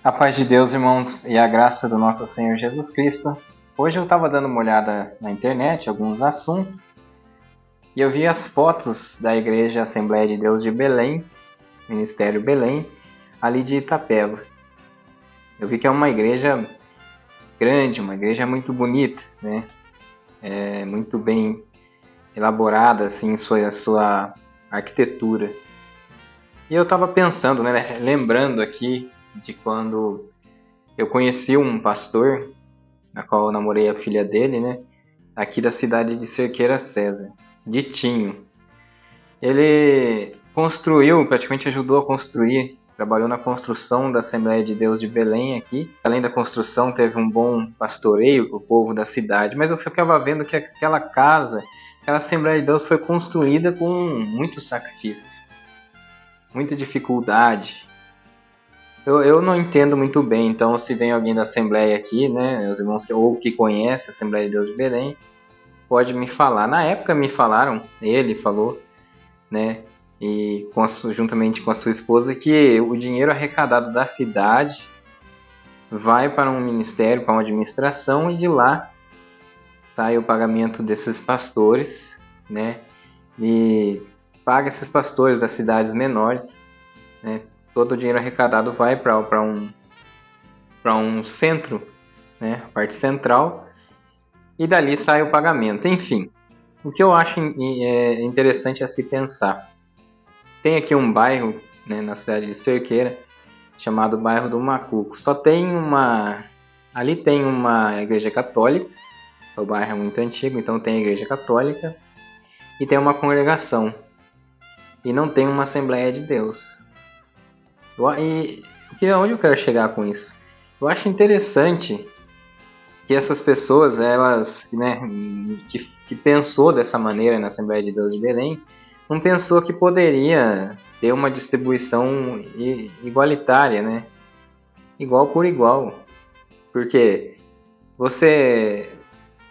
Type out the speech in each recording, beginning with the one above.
A paz de Deus, irmãos, e a graça do nosso Senhor Jesus Cristo. Hoje eu estava dando uma olhada na internet, alguns assuntos, e eu vi as fotos da Igreja Assembleia de Deus de Belém, Ministério Belém, ali de Itapeva. Eu vi que é uma igreja grande, uma igreja muito bonita, né? Muito bem elaborada, assim, sua arquitetura. E eu estava pensando, né, lembrando aqui de quando eu conheci um pastor, na qual eu namorei a filha dele, né? Aqui da cidade de Cerqueira César, Ditinho. Ele construiu, praticamente ajudou a construir, trabalhou na construção da Assembleia de Deus de Belém aqui. Além da construção, teve um bom pastoreio com o povo da cidade, mas eu ficava vendo que aquela casa, aquela Assembleia de Deus foi construída com muito sacrifício, muita dificuldade. Eu não entendo muito bem, então se vem alguém da Assembleia aqui, né, os irmãos que conhece a Assembleia de Deus de Belém, pode me falar. Na época me falaram, ele falou, né, e juntamente com a sua esposa, que o dinheiro arrecadado da cidade vai para um ministério, para uma administração, e de lá sai o pagamento desses pastores, né, e paga esses pastores das cidades menores, né, todo o dinheiro arrecadado vai para um centro, né, a parte central, e dali sai o pagamento. Enfim, o que eu acho interessante é se pensar. Tem aqui um bairro, né, na cidade de Cerqueira, chamado Bairro do Macuco. Ali tem uma igreja católica, o bairro é muito antigo, então tem a igreja católica, e tem uma congregação, e não tem uma Assembleia de Deus. Onde eu quero chegar com isso? Eu acho interessante que essas pessoas, elas, né, que pensou dessa maneira na Assembleia de Deus de Belém, não pensou que poderia ter uma distribuição igualitária, né? Igual por igual. Porque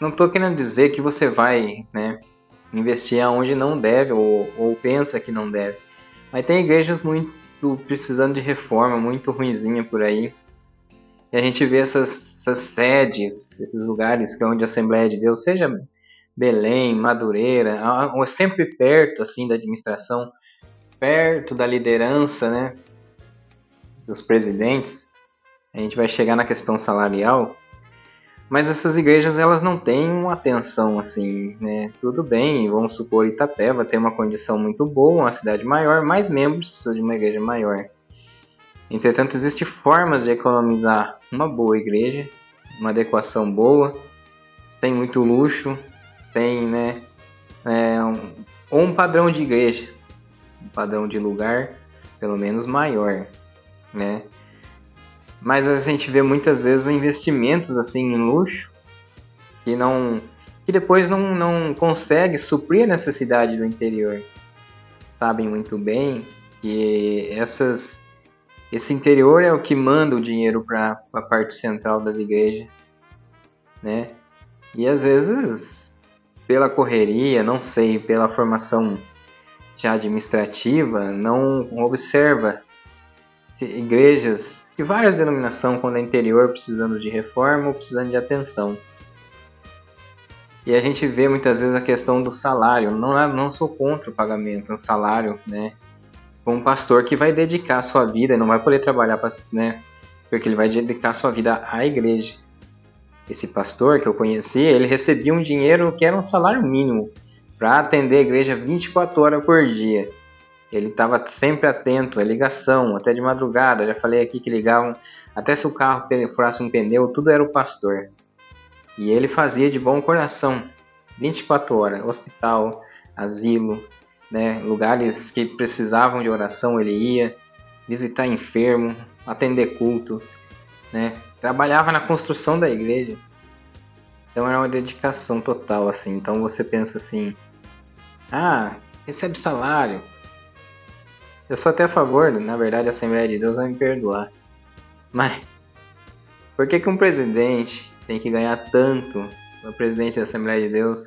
não estou querendo dizer que você vai, né, investir aonde não deve ou pensa que não deve. Mas tem igrejas muito precisando de reforma, muito ruinzinha por aí. E a gente vê essas sedes, esses lugares que é onde a Assembleia de Deus, seja Belém, Madureira, ou sempre perto assim da administração, perto da liderança, né, dos presidentes. A gente vai chegar na questão salarial, mas essas igrejas elas não têm uma atenção assim, né? Tudo bem, vamos supor Itapeva tem uma condição muito boa, uma cidade maior, mais membros precisa de uma igreja maior. Entretanto, existem formas de economizar uma boa igreja, uma adequação boa, sem muito luxo, tem, né, um padrão de igreja, um padrão de lugar, pelo menos maior, né? Mas a gente vê muitas vezes investimentos assim em luxo que depois não consegue suprir a necessidade do interior. Sabem muito bem que esse interior é o que manda o dinheiro para a parte central das igrejas, né? E às vezes, pela correria, não sei, pela formação já administrativa, não observa igrejas de várias denominações quando é interior precisando de reforma ou precisando de atenção. E a gente vê muitas vezes a questão do salário. Não sou contra o pagamento, um salário, né? Um pastor que vai dedicar a sua vida, não vai poder trabalhar, né? Porque ele vai dedicar a sua vida à igreja. Esse pastor que eu conheci, ele recebia um dinheiro que era um salário mínimo para atender a igreja 24 horas por dia. Ele estava sempre atento, a ligação, até de madrugada. Já falei aqui que ligavam, até se o carro furasse um pneu, tudo era o pastor. E ele fazia de bom coração, 24 horas, hospital, asilo, né, lugares que precisavam de oração ele ia, visitar enfermo, atender culto, né, trabalhava na construção da igreja. Então era uma dedicação total, assim. Então você pensa assim, recebe salário. Eu sou até a favor, na verdade a Assembleia de Deus vai me perdoar. Mas por que um presidente tem que ganhar tanto, o presidente da Assembleia de Deus?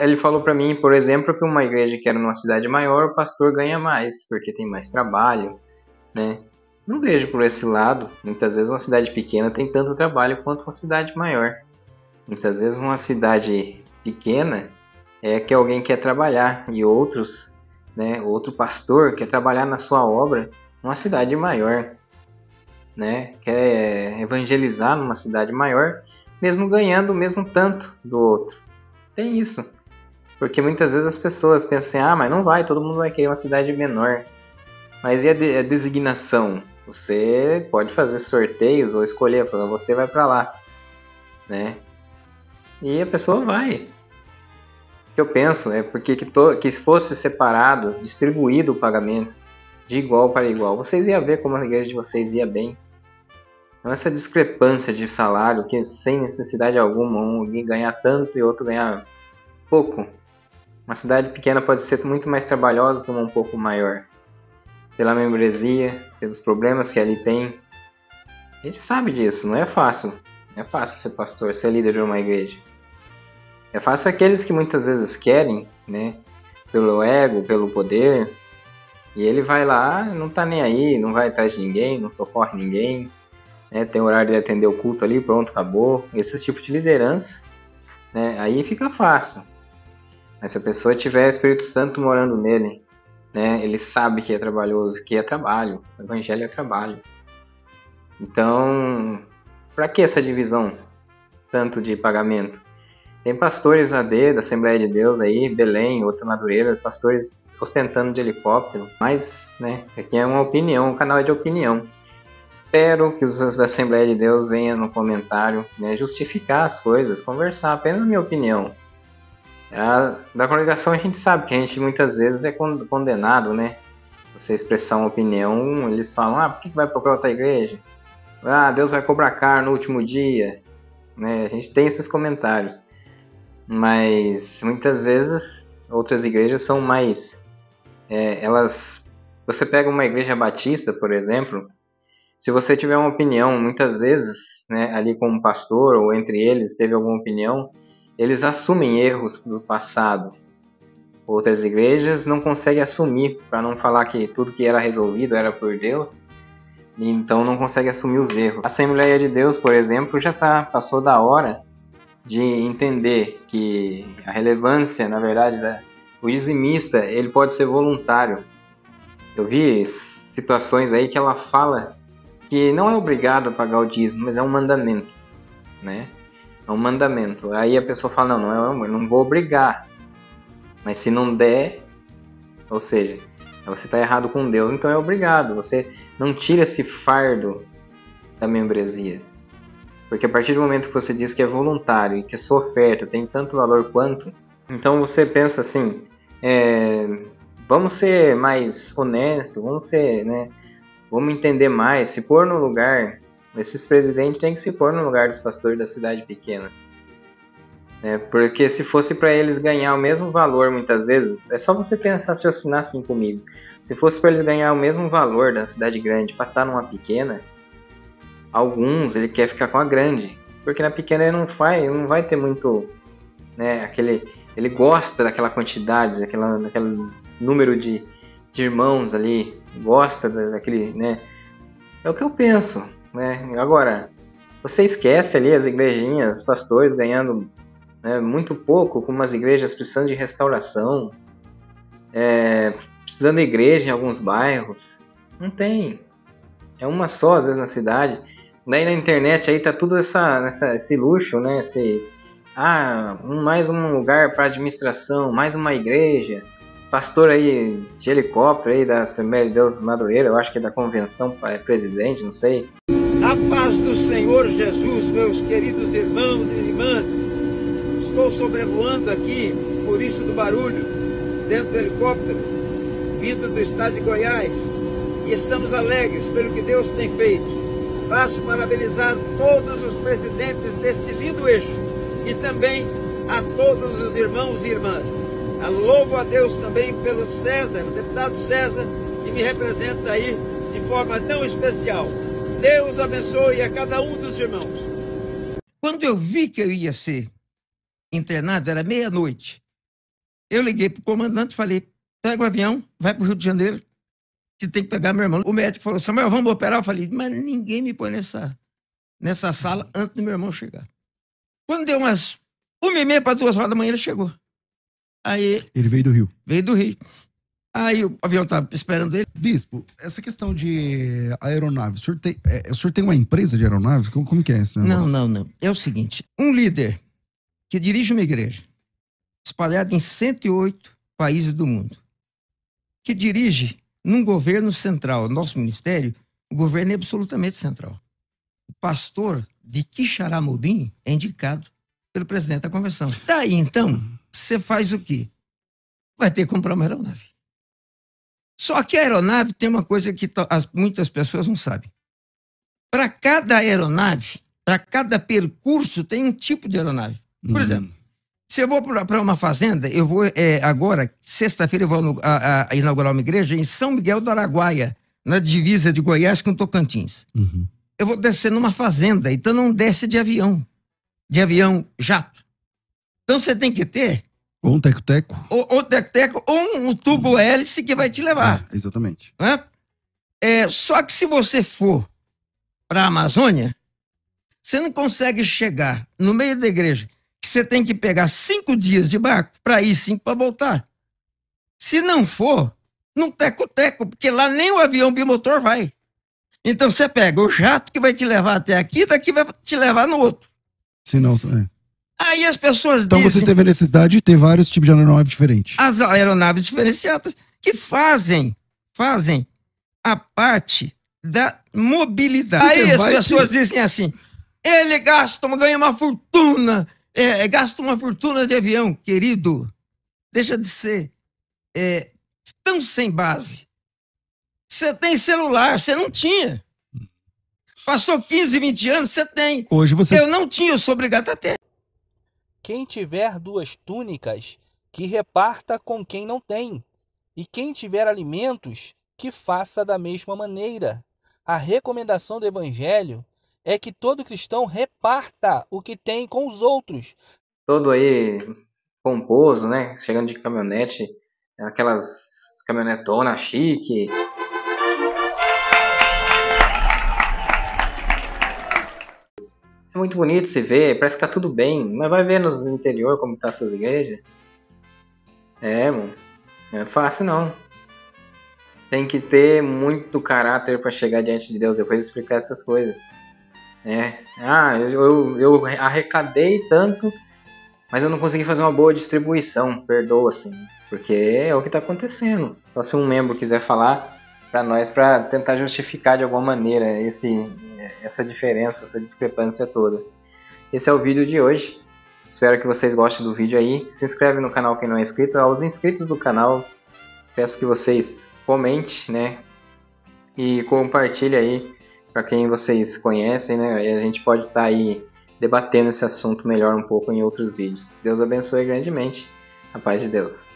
Ele falou para mim, por exemplo, que uma igreja que era numa cidade maior, o pastor ganha mais, porque tem mais trabalho, né? não vejo por esse lado. Muitas vezes uma cidade pequena tem tanto trabalho quanto uma cidade maior. Muitas vezes uma cidade pequena é que alguém quer trabalhar e outros, né, outro pastor quer trabalhar na sua obra numa cidade maior, né? Quer evangelizar numa cidade maior, mesmo ganhando o mesmo tanto do outro. Tem isso. Porque muitas vezes as pessoas pensam assim, mas não vai, todo mundo vai querer uma cidade menor. Mas e a designação? Você pode fazer sorteios ou escolher, você vai para lá, né? E a pessoa vai. O que eu penso é porque que fosse separado, distribuído o pagamento de igual para igual, vocês iam ver como a igreja de vocês ia bem. Então essa discrepância de salário, que sem necessidade alguma, um ganhar tanto e outro ganhar pouco. Uma cidade pequena pode ser muito mais trabalhosa que uma um pouco maior. Pela membresia, pelos problemas que ali tem. A gente sabe disso, não é fácil. Não é fácil ser pastor, ser líder de uma igreja. É fácil aqueles que muitas vezes querem, né? Pelo ego, pelo poder. E ele vai lá, não tá nem aí, não vai atrás de ninguém, não socorre ninguém. Né? Tem horário de atender o culto ali, pronto, acabou. Esse tipo de liderança, né? Aí fica fácil. Mas se a pessoa tiver o Espírito Santo morando nele, né? Ele sabe que é trabalhoso, que é trabalho. O evangelho é trabalho. Então, para que essa divisão tanto de pagamento? Tem pastores AD da Assembleia de Deus aí, Belém, outra Madureira, pastores ostentando de helicóptero. Mas, né, aqui é uma opinião, um canal de opinião. Espero que os da Assembleia de Deus venham no comentário, né, justificar as coisas, conversar, apenas a minha opinião. Da congregação a gente sabe que a gente muitas vezes é condenado, né? Você expressar uma opinião, eles falam, por que vai procurar outra igreja? Deus vai cobrar caro no último dia, né? A gente tem esses comentários. Mas muitas vezes outras igrejas são mais... Você pega uma igreja batista, por exemplo, se você tiver uma opinião, muitas vezes, né, ali com um pastor ou entre eles teve alguma opinião, eles assumem erros do passado. Outras igrejas não conseguem assumir, para não falar que tudo que era resolvido era por Deus, e então não conseguem assumir os erros. A Assembleia de Deus, por exemplo, já passou da hora de entender que a relevância, na verdade, o dizimista, ele pode ser voluntário. Eu vi situações aí que ela fala que não é obrigado a pagar o dízimo, mas é um mandamento, né? É um mandamento. Aí a pessoa fala, eu não vou obrigar. Mas se não der, ou seja, você está errado com Deus, então é obrigado. Você não tira esse fardo da membresia. Porque a partir do momento que você diz que é voluntário e que a sua oferta tem tanto valor quanto, então você pensa assim, vamos ser mais honestos, vamos entender mais, se pôr no lugar, esses presidentes têm que se pôr no lugar dos pastores da cidade pequena. Porque se fosse para eles ganhar o mesmo valor, muitas vezes, é só você pensar, raciocinar assim comigo. Se fosse para eles ganhar o mesmo valor da cidade grande para estar numa pequena, alguns ele quer ficar com a grande, porque na pequena ele não vai ter muito, né, ele gosta daquela quantidade, daquele número de irmãos ali, gosta daquele, né? É o que eu penso, né? Agora, você esquece ali as igrejinhas, os pastores ganhando muito pouco, com umas igrejas precisando de restauração, precisando de igreja em alguns bairros. Não tem. É uma só, às vezes, na cidade. Daí na internet aí tá tudo esse luxo, né? Mais um lugar para administração, mais uma igreja. Pastor aí de helicóptero aí da Assembleia de Deus Madureira, eu acho que é da convenção presidente, não sei. A paz do Senhor Jesus, meus queridos irmãos e irmãs. Estou sobrevoando aqui, por isso do barulho, dentro do helicóptero, vindo do estado de Goiás, e estamos alegres pelo que Deus tem feito. Passo parabenizar todos os presidentes deste lindo eixo e também a todos os irmãos e irmãs. Louvo a Deus também pelo César, o deputado César, que me representa aí de forma tão especial. Deus abençoe a cada um dos irmãos. Quando eu vi que eu ia ser internado, era meia-noite. Eu liguei para o comandante e falei, pega o avião, vai para o Rio de Janeiro, que tem que pegar meu irmão. O médico falou, Samuel, vamos operar? Eu falei, mas ninguém me põe nessa sala antes do meu irmão chegar. Quando deu umas 1h30 para 2 horas da manhã, ele chegou. Aí, Ele veio do Rio. veio do Rio. Aí o avião estava esperando ele. Bispo, essa questão de aeronave, o senhor tem uma empresa de aeronave? Como que é esse negócio? Não. É o seguinte, um líder que dirige uma igreja espalhada em 108 países do mundo, que dirige num governo central, nosso ministério, o governo é absolutamente central. O pastor de Quixaramubim é indicado pelo presidente da convenção. Daí, então, você faz o quê? Vai ter que comprar uma aeronave. Só que a aeronave tem uma coisa que muitas pessoas não sabem. Para cada aeronave, para cada percurso, tem um tipo de aeronave. Por exemplo, se eu vou para uma fazenda, eu vou agora, sexta-feira, eu vou inaugurar uma igreja em São Miguel do Araguaia, na divisa de Goiás com Tocantins. Eu vou descer numa fazenda, então não desce de avião jato. Então você tem que ter Ou um teco-teco. ou teco-teco ou um tubo hélice que vai te levar. Exatamente. Né? Só que se você for para a Amazônia, você não consegue chegar no meio da igreja, que você tem que pegar 5 dias de barco para ir, 5 para voltar. Se não for, não teco-teco, porque lá nem o avião bimotor vai. Então você pega o jato que vai te levar até aqui, daqui vai te levar no outro. Se não, Aí as pessoas então dizem... você teve a necessidade de ter vários tipos de aeronave diferentes. As aeronaves diferenciadas que fazem a parte da mobilidade. Aí as pessoas dizem assim, ele ganha uma fortuna, gasta uma fortuna de avião. Querido, deixa de ser tão sem base. Você tem celular, você não tinha. Passou 15, 20 anos, você tem. Hoje você... Eu não tinha, eu sou obrigado a ter. Quem tiver 2 túnicas, que reparta com quem não tem. E quem tiver alimentos, que faça da mesma maneira. A recomendação do Evangelho é que todo cristão reparta o que tem com os outros. Todo aí pomposo, né? Chegando de caminhonete, aquelas caminhonetonas chique. É muito bonito se ver, parece que tá tudo bem, mas vai ver nos interior como tá suas igrejas. Mano, não é fácil não. Tem que ter muito caráter para chegar diante de Deus depois de explicar essas coisas. Eu arrecadei tanto, mas eu não consegui fazer uma boa distribuição, perdoa assim, porque é o que tá acontecendo. Só se um membro quiser falar para nós, para tentar justificar de alguma maneira essa diferença, essa discrepância toda. Esse é o vídeo de hoje. Espero que vocês gostem do vídeo aí. Se inscreve no canal quem não é inscrito. Aos inscritos do canal, peço que vocês comentem, né? E compartilhem aí para quem vocês conhecem, né? E a gente pode estar aí debatendo esse assunto melhor um pouco em outros vídeos. Deus abençoe grandemente. A paz de Deus.